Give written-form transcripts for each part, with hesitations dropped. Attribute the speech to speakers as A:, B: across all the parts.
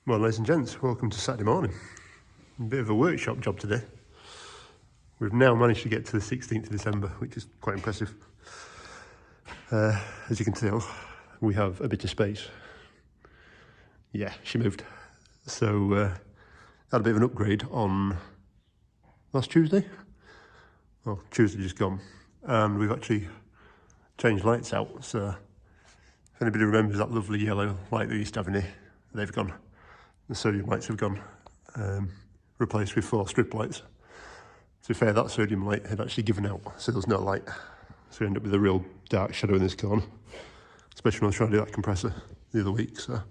A: Well, ladies and gents, welcome to Saturday morning. A bit of a workshop job today. We've now managed to get to the 16th of December, which is quite impressive. As you can tell, we have a bit of space. Yeah, she moved. So, had a bit of an upgrade on last Tuesday. Well, Tuesday just gone. And we've actually changed lights out. So, if anybody remembers that lovely yellow light that we used to have in here, they've gone. The sodium lights have gone, replaced with 4 strip lights. To be fair, that sodium light had actually given out, so there was no light. So we end up with a real dark shadow in this corner, especially when I was trying to do that compressor the other week. So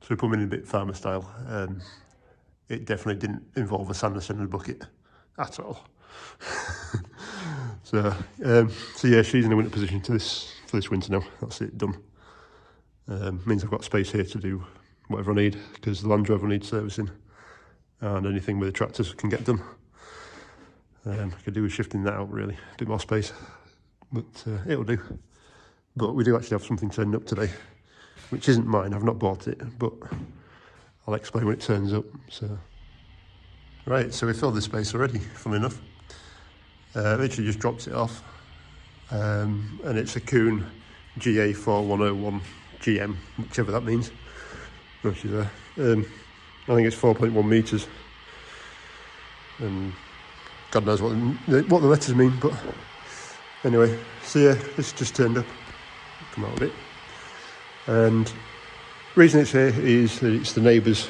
A: we put them in a bit farmer style. It definitely didn't involve a Sanderson and a bucket at all. So yeah, she's in a winter position for this winter now. That's it, done. Means I've got space here to do whatever I need, because the Land Rover needs servicing and anything with the tractors can get done. I could do with shifting that out really, a bit more space, but it'll do. But we do actually have something turning up today, which isn't mine. I've not bought it, but I'll explain when it turns up. So right, so we filled this space already, funnily enough. Literally just dropped it off, and it's a Kuhn GA4101 GM, whichever that means. Oh, she's there. I think it's 4.1 metres, and God knows what the letters mean, but anyway, so yeah, this just turned up, come out a bit, and the reason it's here is that it's the neighbour's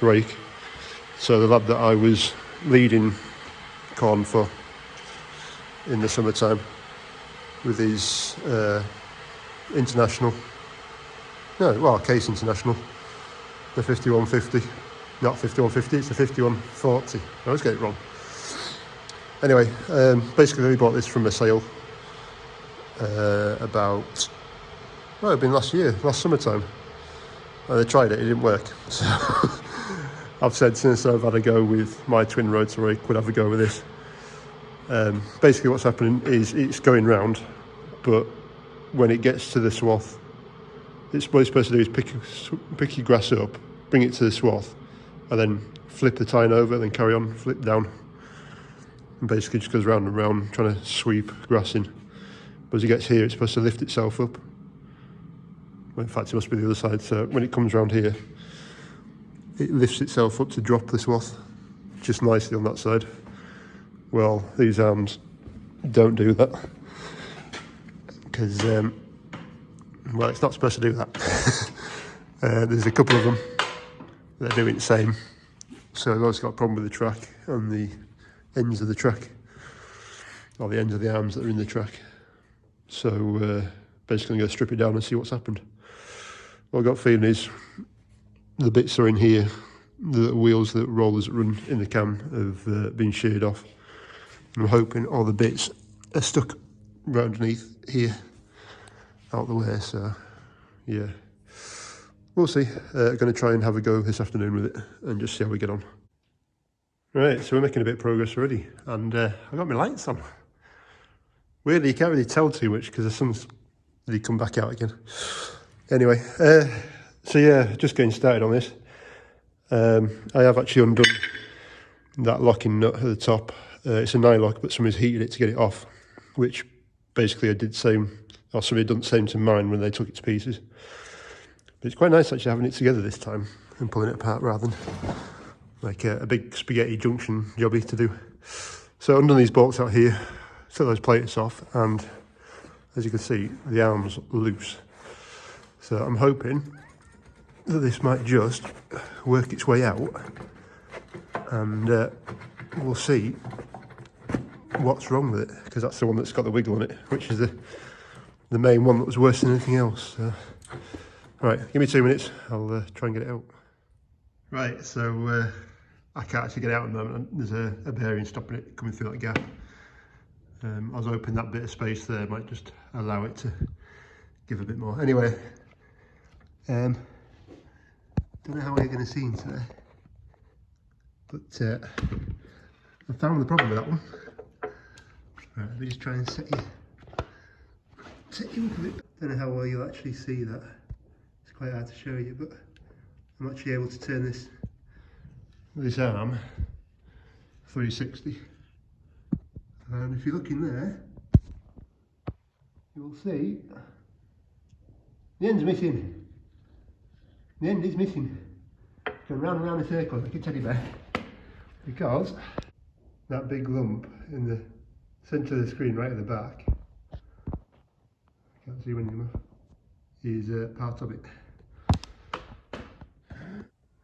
A: rake. So the lad that I was leading corn for in the summertime with his Case International, the 5150, not 5150, it's the 5140. I always get it wrong. Anyway, basically we bought this from a sale it'd been last summertime. They tried it didn't work. So I've said since I've had a go with my twin rotor rake, would have a go with this. Basically what's happening is it's going round, but when it gets to the swath, what it's supposed to do is pick your grass up, bring it to the swath, and then flip the tine over, then carry on, flip down. And basically just goes round and round, trying to sweep grass in. But as it gets here, it's supposed to lift itself up. Well, in fact, it must be the other side. So when it comes round here, it lifts itself up to drop the swath, just nicely on that side. Well, these arms don't do that, because well, it's not supposed to do that. There's a couple of them that are doing the same. So I've always got a problem with the track and the ends of the track, or the ends of the arms that are in the track. So basically I'm going to strip it down and see what's happened. What I've got a feeling is the bits are in here, the wheels, the rollers that run in the cam have been sheared off. I'm hoping all the bits are stuck right underneath here, out the way. So yeah, we'll see. Going to try and have a go this afternoon with it and just see how we get on. Right, so we're making a bit of progress already, and I've got my lights on. Weirdly, you can't really tell too much because the sun's really come back out again. Anyway, so yeah, just getting started on this. I have actually undone that locking nut at the top. It's a nylock, but somebody's heated it to get it off, which basically I did same, or somebody had done the same to mine when they took it to pieces. But it's quite nice actually having it together this time and pulling it apart rather than like a big spaghetti junction jobby to do. So under these bolts out here, set those plates off, and as you can see, the arm's loose. So I'm hoping that this might just work its way out, and we'll see what's wrong with it, because that's the one that's got the wiggle on it, which is the main one that was worse than anything else. So, right, give me 2 minutes, I'll try and get it out. Right, so I can't actually get it out at the moment. There's a bearing stopping it coming through that gap. I was hoping that bit of space there might just allow it to give a bit more. Anyway, don't know how we're going to see into there, but I found the problem with that one. Right, let me just try and set you up a bit. Don't know how well you'll actually see that. It's quite hard to show you, but I'm actually able to turn this arm 360, and if you look in there, you will see the end's missing. The end is missing. Going round and round in circles like a teddy bear, because that big lump in the centre of the screen right at the back, can't see when enough, is part of it.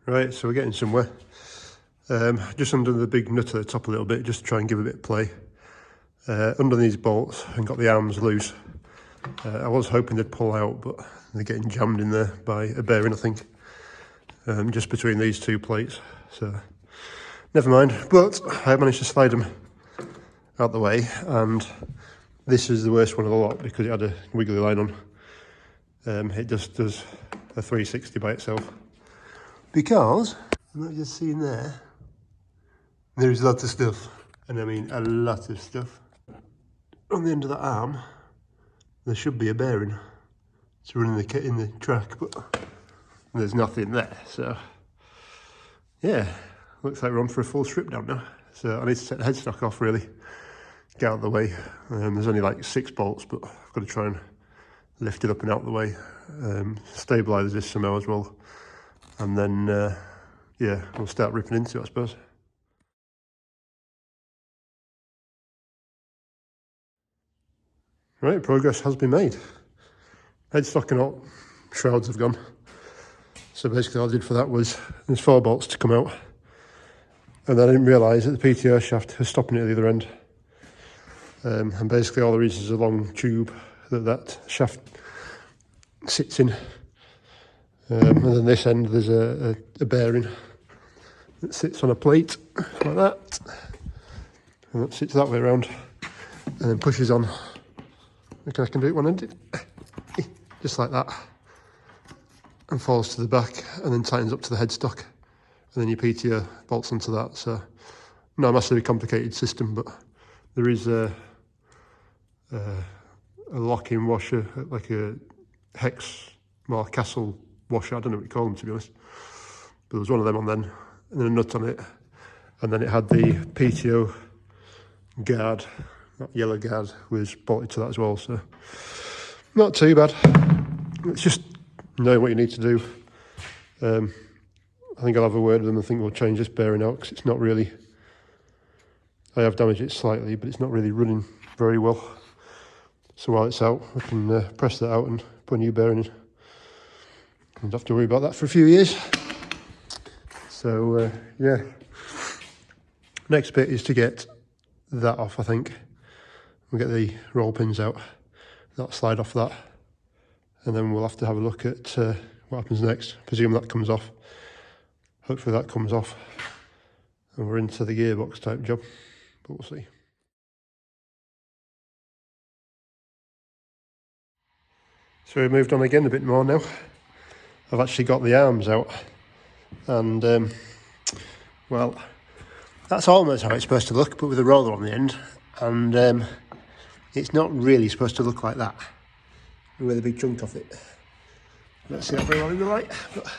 A: Right, so we're getting somewhere. Just under the big nut at the top a little bit, just to try and give a bit of play. Under these bolts, and got the arms loose. I was hoping they'd pull out, but they're getting jammed in there by a bearing, I think. Just between these two plates, so never mind. But I managed to slide them out the way, and this is the worst one of the lot because it had a wiggly line on. It just does a 360 by itself. Because, I'm not just seeing there, there's lots of stuff, and I mean a lot of stuff. On the end of that arm, there should be a bearing to run in the track, but there's nothing there, so yeah, looks like we're on for a full strip down now. So I need to take the headstock off really, get out of the way. There's only like 6 bolts, but I've got to try and lift it up and out of the way. Stabilise this somehow as well, and then yeah, we'll start ripping into it, I suppose. Right, progress has been made. Headstock and all shrouds have gone. So basically all I did for that was, there's 4 bolts to come out, and I didn't realise that the PTO shaft was stopping it at the other end. And basically all there is a long tube that shaft sits in. And then this end there's a bearing that sits on a plate like that, and that sits that way around and then pushes on. Okay, I can do it one-handed, just like that, and falls to the back and then tightens up to the headstock, and then your PTO bolts onto that. So not a massively complicated system, but there is a lock-in washer, like a hex, well, castle washer, I don't know what you call them to be honest, but there was one of them on then, and then a nut on it, and then it had the PTO guard, that yellow guard was bolted to that as well, so not too bad. It's just knowing what you need to do. I think I'll have a word with them. I think we'll change this bearing out because it's not really, I have damaged it slightly, but it's not really running very well. So while it's out, we can press that out and put a new bearing in. I don't have to worry about that for a few years. So yeah, next bit is to get that off, I think. We'll get the roll pins out, that'll slide off that, and then we'll have to have a look at what happens next. Presume that comes off. Hopefully that comes off and we're into the gearbox type job, but we'll see. So we moved on again a bit more now. I've actually got the arms out, and well, that's almost how it's supposed to look, but with a roller on the end, and it's not really supposed to look like that with a big chunk off it. Let's see that very well in the light, but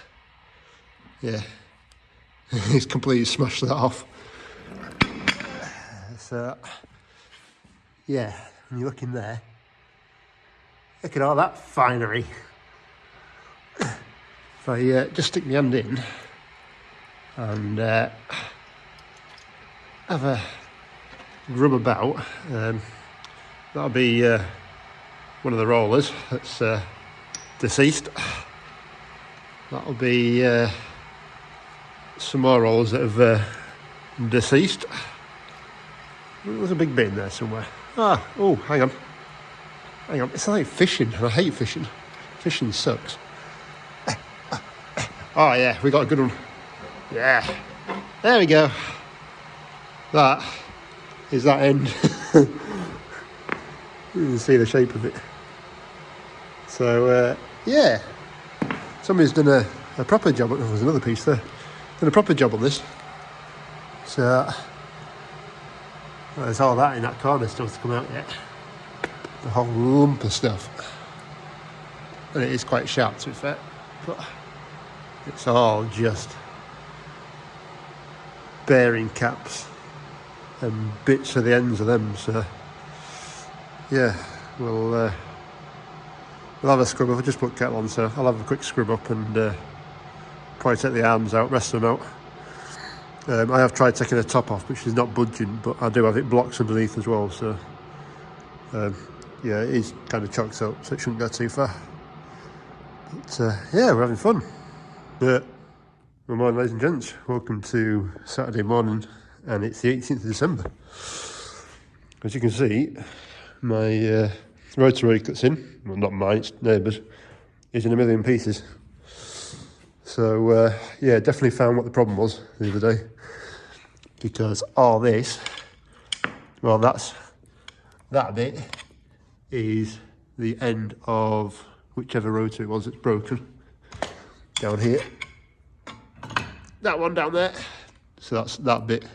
A: yeah, it's completely smashed that off. So yeah, when you look in there, look at all that finery. If I just stick my hand in and have a rub about, that'll be one of the rollers that's deceased. That'll be some more rollers that have deceased. There's a big bit in there somewhere. Oh, hang on, it's like fishing, and I hate fishing. Fishing sucks. Oh yeah, we got a good one. Yeah, there we go. That is that end. You can see the shape of it. So yeah, somebody's done a proper job. Oh, there's another piece there. Done a proper job on this. So well, there's all that in that corner still to come out yet. A whole lump of stuff, and it is quite sharp to be fair, but It's all just bearing caps and bits of the ends of them, so yeah, we'll have a scrub up. I just put kettle on, so I'll have a quick scrub up and probably take the arms out, rest them out. I have tried taking the top off, which is not budging, but I do have it blocks underneath as well, so yeah, it is kind of chocked up, so it shouldn't go too far. But yeah, we're having fun. Good morning, ladies and gents. Welcome to Saturday morning, and it's the 18th of December. As you can see, my rotor rake that's in, well, not mine, it's neighbour's, is in a million pieces. So yeah, definitely found what the problem was the other day, because all this, well, that bit is the end of whichever rotor it was that's broken down here. That one down there, so that's that bit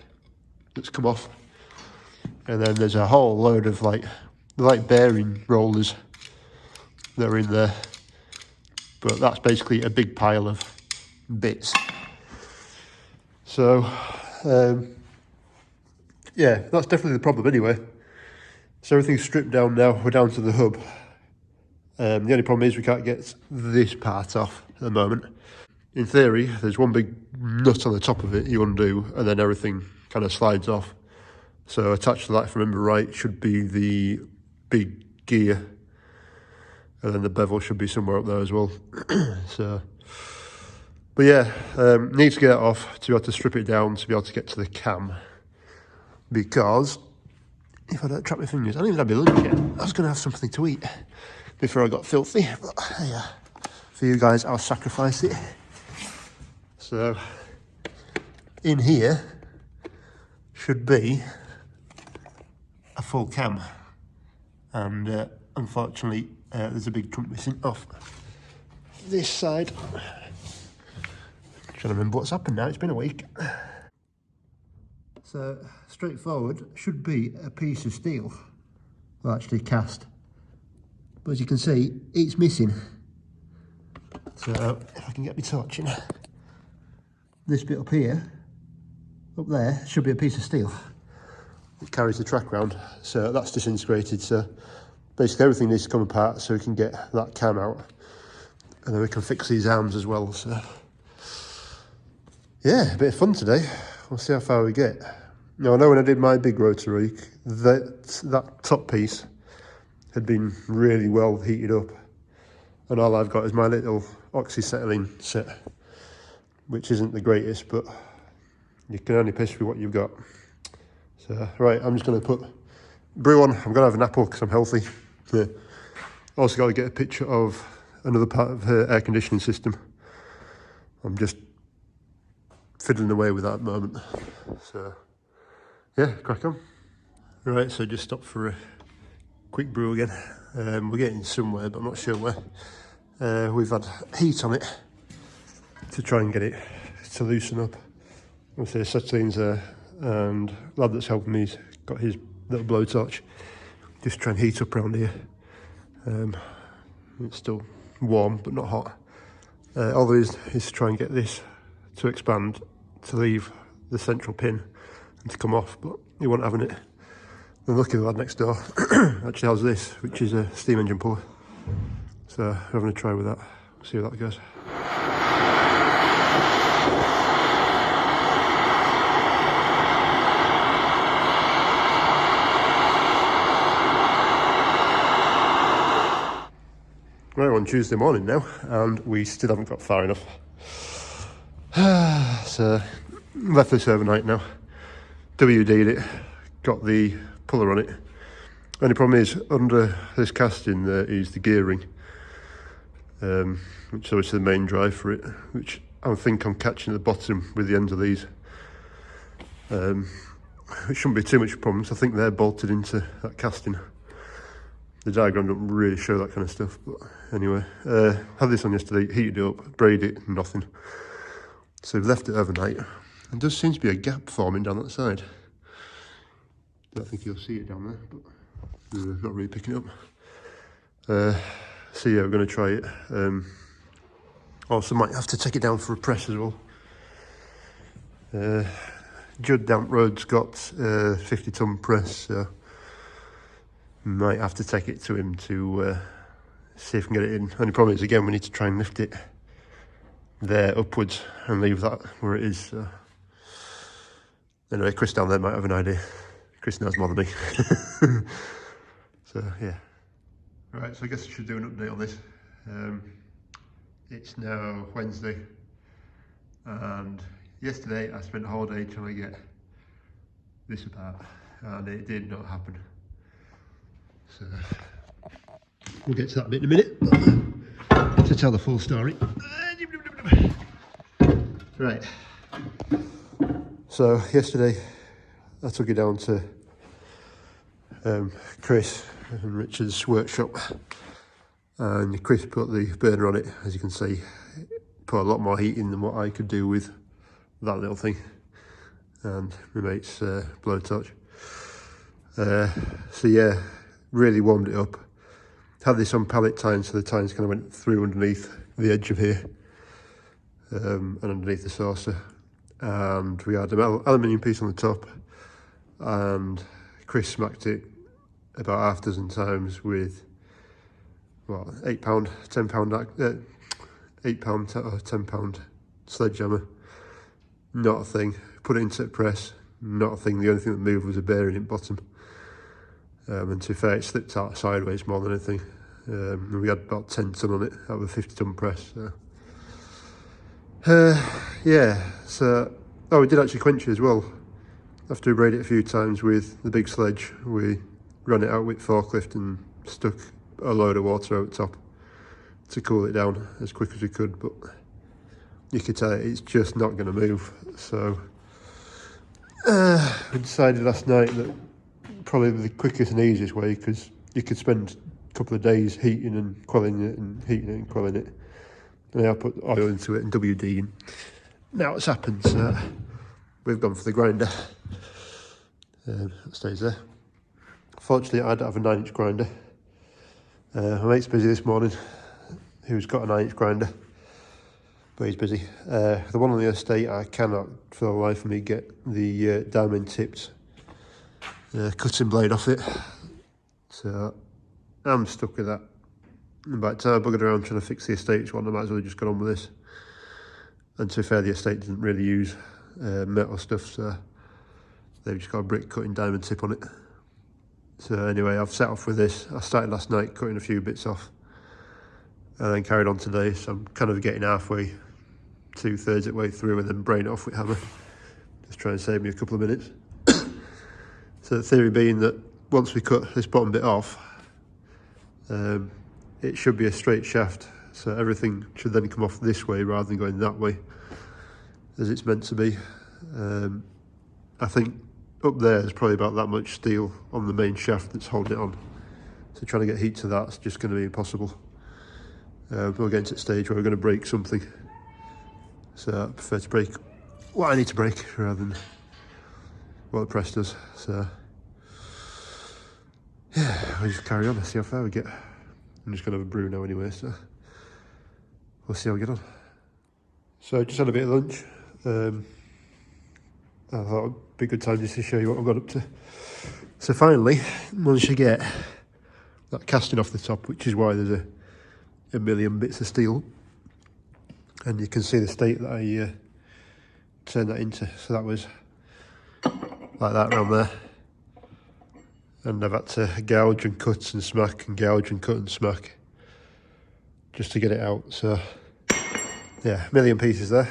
A: that's come off, and then there's a whole load of like bearing rollers that are in there, but that's basically a big pile of bits. So yeah, that's definitely the problem anyway. So everything's stripped down now, we're down to the hub. The only problem is we can't get this part off at the moment. In theory, there's one big nut on the top of it you undo, and then everything kind of slides off. So attached to that, if I remember right, should be the big gear, and then the bevel should be somewhere up there as well. So, but yeah, need to get it off to be able to strip it down to be able to get to the cam, because if I don't trap my fingers, I don't even have my lunch yet. I was going to have something to eat before I got filthy, but yeah, for you guys, I'll sacrifice it. So, in here should be a full cam, and unfortunately, there's a big chunk missing off this side. Trying to remember what's happened now, it's been a week. So, straightforward, should be a piece of steel, well, actually cast, but as you can see, it's missing. So, if I can get my torch in, this bit up here, up there, should be a piece of steel. It carries the track round, so that's disintegrated. So basically everything needs to come apart so we can get that cam out, and then we can fix these arms as well. So yeah, a bit of fun today. We'll see how far we get. Now I know when I did my big rotor rake, that top piece had been really well heated up, and all I've got is my little oxyacetylene set, which isn't the greatest, but you can only piss with what you've got. So, right, I'm just going to put brew on. I'm going to have an apple because I'm healthy. Yeah. Also got to get a picture of another part of her air conditioning system. I'm just fiddling away with that at the moment. So, yeah, crack on. Right, so just stop for a quick brew again. We're getting somewhere, but I'm not sure where. We've had heat on it to try and get it to loosen up. Obviously, acetylene's there, and the lad that's helping me's got his little blowtorch. Just try and heat up around here. It's still warm, but not hot. All there is to try and get this to expand, to leave the central pin and to come off, but he wasn't having it. And luckily the lad next door actually has this, which is a steam engine puller. So we're having a try with that. We'll see how that goes. We're on Tuesday morning now, and we still haven't got far enough. So, left this overnight now. WD'd it, got the puller on it. Only problem is, under this casting there is the gearing, which is obviously the main drive for it, which I think I'm catching at the bottom with the ends of these. It shouldn't be too much of a problem, so I think they're bolted into that casting. The diagram doesn't really show that kind of stuff, but anyway, had this on yesterday, heated it up, braided it, nothing. So we've left it overnight. There does seem to be a gap forming down that side. Don't think you'll see it down there, but not really picking it up. So yeah, we're going to try it. Also might have to take it down for a press as well. Judd Damp Road's got a 50-ton press, so might have to take it to him to see if we can get it in. Only problem is, again, we need to try and lift it there upwards and leave that where it is. So. Anyway, Chris down there might have an idea. Chris knows more than me. So yeah. Right, so I guess I should do an update on this. It's now Wednesday, and yesterday I spent a whole day trying to get this apart, and it did not happen. So we'll get to that bit in a minute to tell the full story. Right. So yesterday I took it down to Chris and Richard's workshop, and Chris put the burner on it. As you can see, put a lot more heat in than what I could do with that little thing, and my mate's blowtorch. So yeah, really warmed it up. Had this on pallet tines, so the tines kind of went through underneath the edge of here, and underneath the saucer. And we had an aluminium piece on the top, and Chris smacked it about half a dozen times with, what, £8, £10, £8 or £10 sledgehammer. Not a thing. Put it into the press, not a thing. The only thing that moved was a bearing at bottom. And to be fair, it slipped out sideways more than anything. And we had about 10 ton on it out of a 50-ton press. So. Yeah, so, oh, we did actually quench it as well. After we braided it a few times with the big sledge, we ran it out with forklift and stuck a load of water out top to cool it down as quick as we could, but you could tell it's just not going to move. So we decided last night that probably the quickest and easiest way, because you could spend a couple of days heating and quelling it and heating it and quelling it. And I put oil into it and WD, and now it's happened, so we've gone for the grinder. It stays there. Fortunately, I don't have a 9-inch grinder. My mate's busy this morning, who's got a 9-inch grinder, but he's busy. The one on the estate, I cannot for the life of me get the diamond tipped cutting blade off it, so I'm stuck with that. And by the time I buggered around trying to fix the estate's one, I might as well just got on with this. And to be fair, the estate doesn't really use metal stuff, so they've just got a brick cutting diamond tip on it. So anyway, I've set off with this. I started last night cutting a few bits off, and then carried on today, so I'm kind of getting halfway, 2/3 of the way through, and then brain it off with hammer. Just try and save me a couple of minutes. So the theory being that once we cut this bottom bit off, it should be a straight shaft, so everything should then come off this way rather than going that way, as it's meant to be. I think up there is probably about that much steel on the main shaft that's holding it on, so trying to get heat to that's just going to be impossible. We're getting to the stage where we're going to break something, so I prefer to break what I need to break rather than what the press does. So yeah, we'll just carry on and see how far we get. I'm just going to have a brew now anyway, so we'll see how we get on. So just had a bit of lunch. I thought it'd be a good time just to show you what I've got up to. So finally, managed to get that casting off the top, which is why there's a million bits of steel. And you can see the state that I turned that into. So that was like that around there. And I've had to gouge and cut and smack and gouge and cut and smack just to get it out. So yeah, a million pieces there.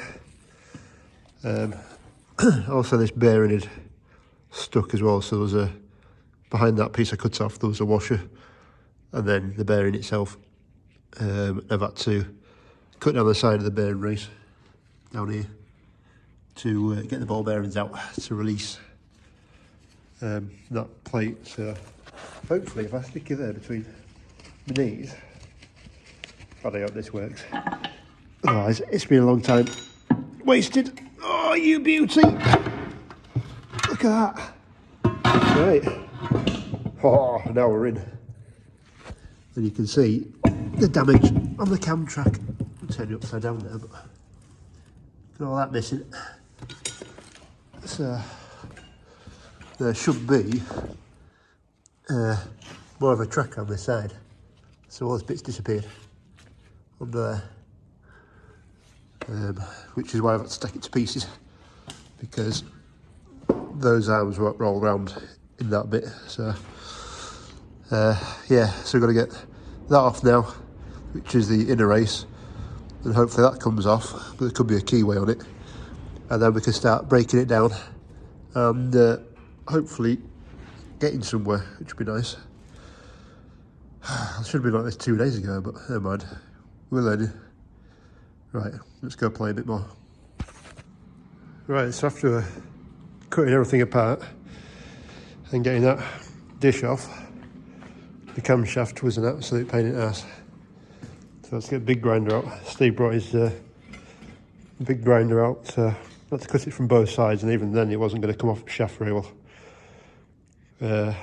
A: Also this bearing had stuck as well, so there was behind that piece I cut off there was a washer, and then the bearing itself. I've had to cut down the side of the bearing race down here to get the ball bearings out to release that plate. So hopefully if I stick it there between my knees, God, I hope this works. Otherwise it's been a long time wasted. Oh, you beauty! Look at that. Right. Oh, now we're in. And you can see the damage on the cam track to turn it upside down there, but got all that missing. So there should be more of a track on this side. So all those bits disappeared under there, which is why I've had to stack it to pieces, because those arms won't roll around in that bit. So yeah, so we've got to get that off now, which is the inner race, and hopefully that comes off, but there could be a keyway on it, and then we can start breaking it down and hopefully getting somewhere, which would be nice. I should have been like this 2 days ago, but never mind, we're learning. Right, let's go play a bit more. Right, so after cutting everything apart and getting that dish off, the camshaft was an absolute pain in the ass. So let's get a big grinder out. Steve brought his big grinder out, so I had to cut it from both sides, and even then it wasn't going to come off the shaft very well. I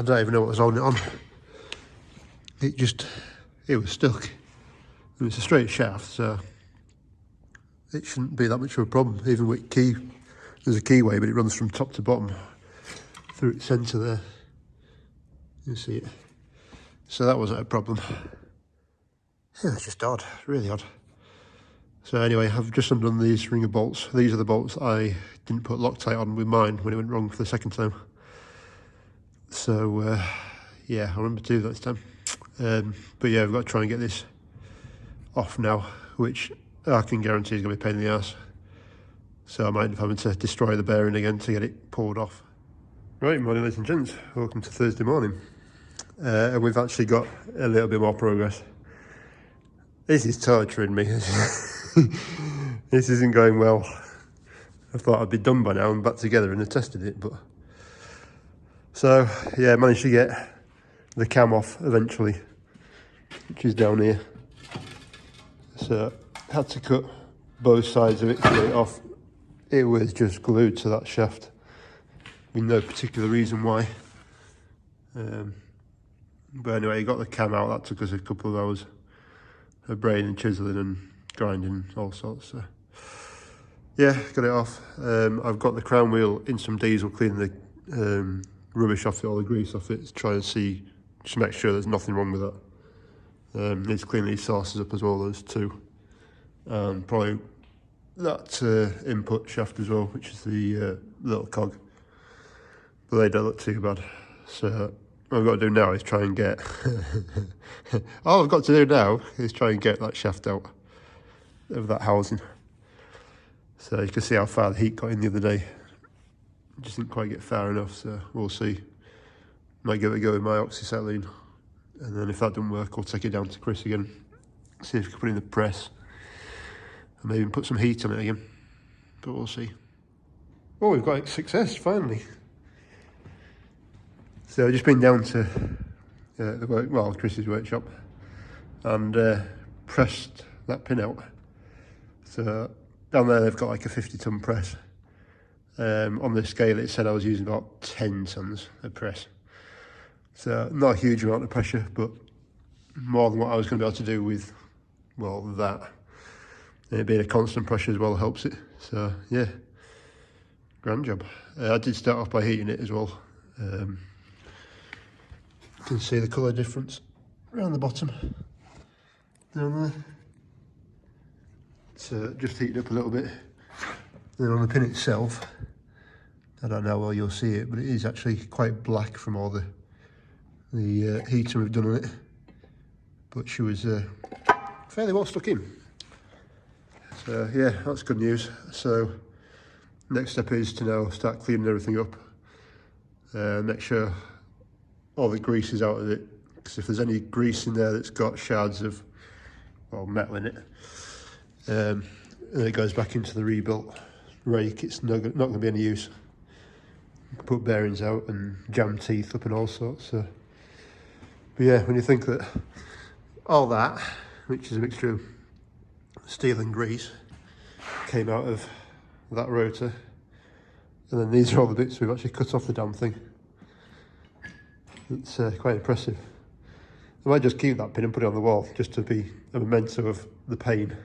A: don't even know what was holding it on. It was stuck. And it's a straight shaft, so it shouldn't be that much of a problem. Even with there's a keyway, but it runs from top to bottom through its centre there. You see it. So that wasn't a problem. Yeah, it's just odd, really odd. So anyway, I've just undone these ringer bolts. These are the bolts I didn't put Loctite on with mine when it went wrong for the second time. So yeah, I'll remember to do that this time. But yeah, we've got to try and get this off now, which I can guarantee is going to be a pain in the ass. So I might end up having to destroy the bearing again to get it pulled off. Right, morning ladies and gents, welcome to Thursday morning. And we've actually got a little bit more progress. This is torturing me. This isn't going well. I thought I'd be done by now and back together and I tested it, but... So, yeah, managed to get the cam off eventually, which is down here. So, had to cut both sides of it to get it off. It was just glued to that shaft, with no particular reason why. But anyway, got the cam out. That took us a couple of hours of brain and chiseling and grinding, all sorts. So yeah, got it off. I've got the crown wheel in some diesel, cleaning the rubbish off it, all the grease off it, to try and see, just make sure there's nothing wrong with that. Need to clean these sources up as well, those two. And probably that input shaft as well, which is the little cog. But they don't look too bad. So what I've got to do now is try and get... all I've got to do now is try and get that shaft out of that housing. So you can see how far the heat got in the other day. Just didn't quite get far enough, so we'll see. Might give it a go with my oxyacetylene. And then if that doesn't work, I'll take it down to Chris again. See if we can put it in the press. And maybe put some heat on it again. But we'll see. Oh, we've got success, finally. So I've just been down to Chris's workshop and pressed that pin out. So down there they've got like a 50-ton press. On the scale it said I was using about 10 tons of press. So not a huge amount of pressure, but more than what I was going to be able to do with, well, that. And it being a constant pressure as well helps it. So yeah, grand job. I did start off by heating it as well. You can see the colour difference around the bottom, down there. So just heat it up a little bit. Then on the pin itself, I don't know how well you'll see it, but it is actually quite black from all the heating we've done on it. But she was fairly well stuck in. So yeah, that's good news. So next step is to now start cleaning everything up. Make sure all the grease is out of it, because if there's any grease in there that's got shards of, well, metal in it, and it goes back into the rebuilt rake, it's not going to be any use. Put bearings out and jam teeth up and all sorts. So. But yeah, when you think that all that, which is a mixture of steel and grease, came out of that rotor, and then these are all the bits we've actually cut off the damn thing. It's quite impressive. I might just keep that pin and put it on the wall, just to be a memento of the pain.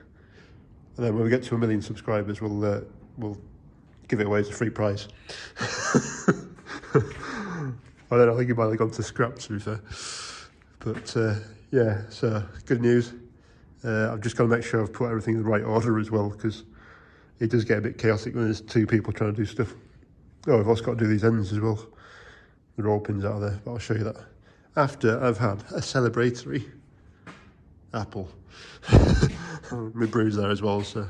A: And then when we get to 1 million subscribers, we'll give it away as a free prize. And then I think it might have gone to scrap, to be fair. But yeah, so good news. I've just got to make sure I've put everything in the right order as well, because it does get a bit chaotic when there's two people trying to do stuff. Oh, I've also got to do these ends as well. The roll pins out of there, but I'll show you that after I've had a celebratory apple. My brew's there as well, so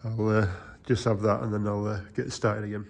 A: I'll just have that and then I'll get started again.